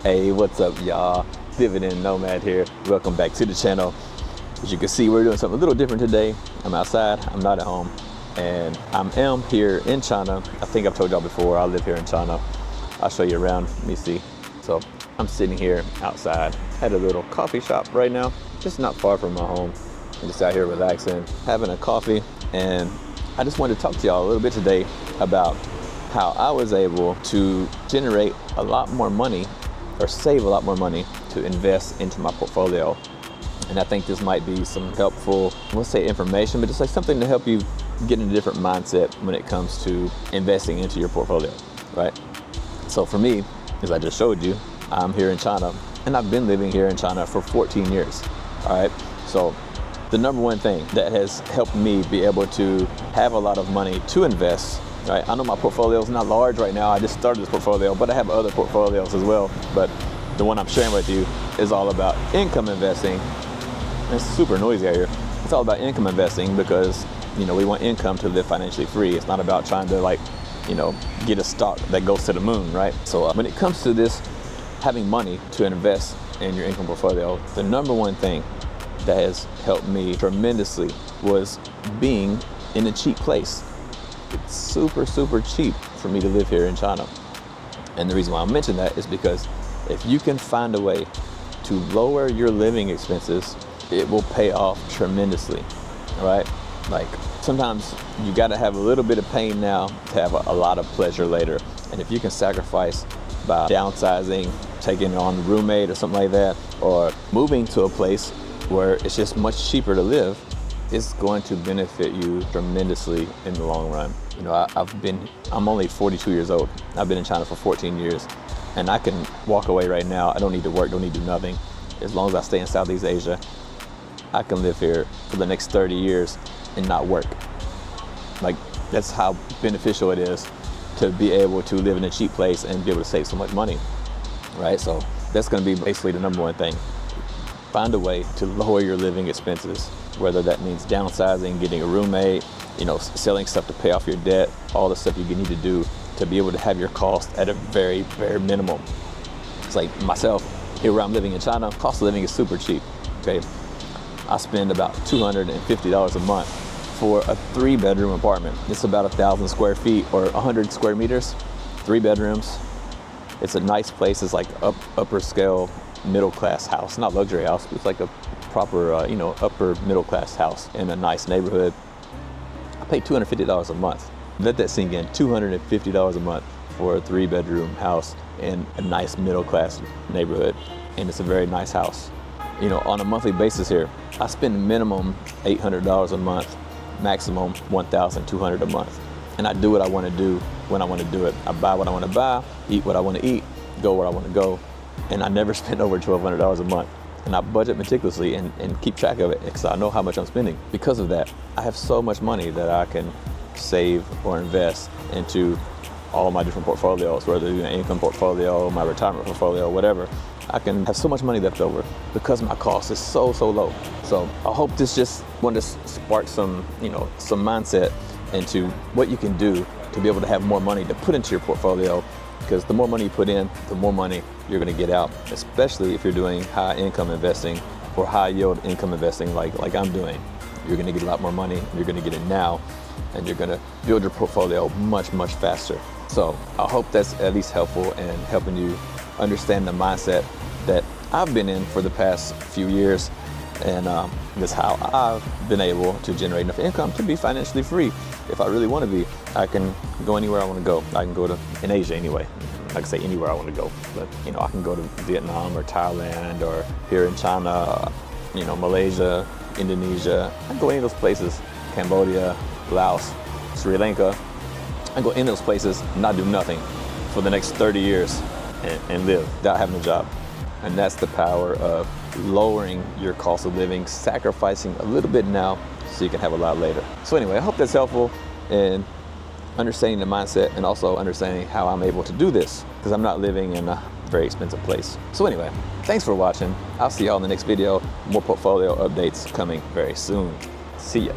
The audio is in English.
Hey, what's up, y'all? Dividend Nomad here. Welcome back to the channel. As you can see, we're doing something a little different today. I'm outside, I'm not at home, and I am here in China. I think I've told y'all before, I live here in China. I'll show you around, let me see. So I'm sitting here outside at a little coffee shop right now, just not far from my home. I'm just out here relaxing, having a coffee, and I just wanted to talk to y'all a little bit today about how I was able to generate a lot more money or save a lot more money to invest into my portfolio. And I think this might be some helpful, let's say information, but just like something to help you get in a different mindset when it comes to investing into your portfolio, right? So for me, as I just showed you, I'm here in China and I've been living here in China for 14 years, all right? So the number one thing that has helped me be able to have a lot of money to invest, right? I know my portfolio is not large right now. I just started this portfolio, but I have other portfolios as well. But the one I'm sharing with you is all about income investing. It's super noisy out here. It's all about income investing because, you know, we want income to live financially free. It's not about trying to get a stock that goes to the moon, right? So when it comes to this, having money to invest in your income portfolio, the number one thing that has helped me tremendously was being in a cheap place. It's super, super cheap for me to live here in China. And the reason why I mention that is because if you can find a way to lower your living expenses, it will pay off tremendously, all right? Like sometimes you gotta have a little bit of pain now to have a lot of pleasure later. And if you can sacrifice by downsizing, taking on a roommate or something like that, or moving to a place where it's just much cheaper to live, it's going to benefit you tremendously in the long run. You know, I'm only 42 years old. I've been in China for 14 years, and I can walk away right now. I don't need to work, don't need to do nothing. As long as I stay in Southeast Asia, I can live here for the next 30 years and not work. Like, that's how beneficial it is to be able to live in a cheap place and be able to save so much money, right? So that's gonna be basically the number one thing. Find a way to lower your living expenses, whether that means downsizing, getting a roommate, selling stuff to pay off your debt, all the stuff you need to do to be able to have your cost at a very, very minimum. It's like myself, here where I'm living in China, cost of living is super cheap, okay? I spend about $250 a month for a 3-bedroom apartment. It's about 1,000 square feet or 100 square meters, 3 bedrooms. It's a nice place. It's like upper scale, middle class house, not luxury house, but it's like a proper, upper middle class house in a nice neighborhood. I pay $250 a month. Let that sink in, $250 a month for a 3-bedroom house in a nice middle class neighborhood. And it's a very nice house. On a monthly basis here, I spend minimum $800 a month, maximum $1,200 a month. And I do what I want to do when I want to do it. I buy what I want to buy, eat what I want to eat, go where I want to go. And I never spend over $1,200 a month. And I budget meticulously and keep track of it because I know how much I'm spending. Because of that, I have so much money that I can save or invest into all my different portfolios, whether it's an income portfolio, my retirement portfolio, whatever. I can have so much money left over because my cost is so low. So I hope this just wanted to spark some mindset into what you can do to be able to have more money to put into your portfolio. Because the more money you put in, the more money you're going to get out, especially if you're doing high income investing or high yield income investing like I'm doing. You're going to get a lot more money. You're going to get it now, and you're going to build your portfolio much, much faster. So I hope that's at least helpful in helping you understand the mindset that I've been in for the past few years, and that's how I've been able to generate enough income to be financially free. If I really want to be, I can go anywhere I want to go. I can go in Asia anyway. I can say anywhere I want to go, but I can go to Vietnam or Thailand or here in China, Malaysia, Indonesia. I can go any of those places, Cambodia, Laos, Sri Lanka. I can go any of those places and not do nothing for the next 30 years and live without having a job. And that's the power of lowering your cost of living, sacrificing a little bit now so you can have a lot later. So anyway, I hope that's helpful in understanding the mindset and also understanding how I'm able to do this because I'm not living in a very expensive place. So anyway, thanks for watching. I'll see y'all in the next video. More portfolio updates coming very soon. See ya.